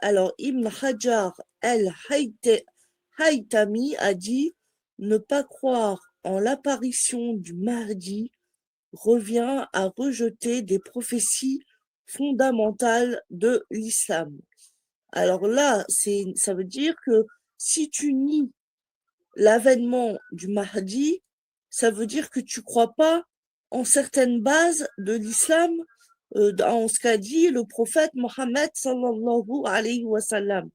Alors, Ibn Hajar al-Haytami a dit ne pas croire en l'apparition du Mahdi revient à rejeter des prophéties fondamentales de l'islam. Alors là, ça veut dire que si tu nies l'avènement du Mahdi, ça veut dire que tu crois pas en certaines bases de l'islam, en ce qu'a dit le prophète Mohammed sallallahu alayhi wa sallam.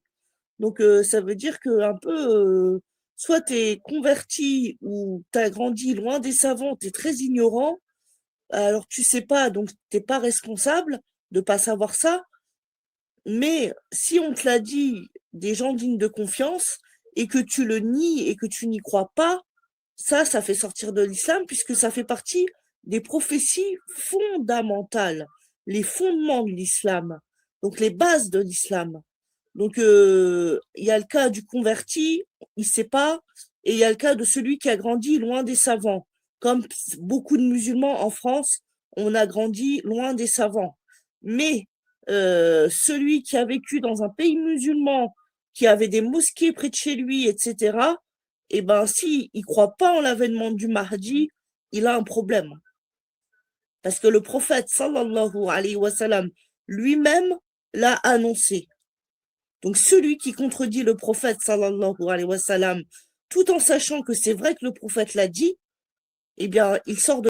Donc ça veut dire que un peu, soit tu es converti ou tu as grandi loin des savants, tu es très ignorant, alors tu sais pas, donc t'es pas responsable de pas savoir ça. Mais si on te l'a dit, des gens dignes de confiance, et que tu le nies et que tu n'y crois pas, ça fait sortir de l'islam puisque ça fait partie des prophéties fondamentales, les fondements de l'islam, donc les bases de l'islam. Donc il y a le cas du converti, il sait pas, et il y a le cas de celui qui a grandi loin des savants. Comme beaucoup de musulmans en France, on a grandi loin des savants. Mais celui qui a vécu dans un pays musulman, qui avait des mosquées près de chez lui, etc., eh ben, si il croit pas en l'avènement du Mahdi, il a un problème. Parce que le prophète, sallallahu alayhi wa sallam, lui-même l'a annoncé. Donc celui qui contredit le prophète, sallallahu alayhi wa sallam, tout en sachant que c'est vrai que le prophète l'a dit, eh bien, il sort de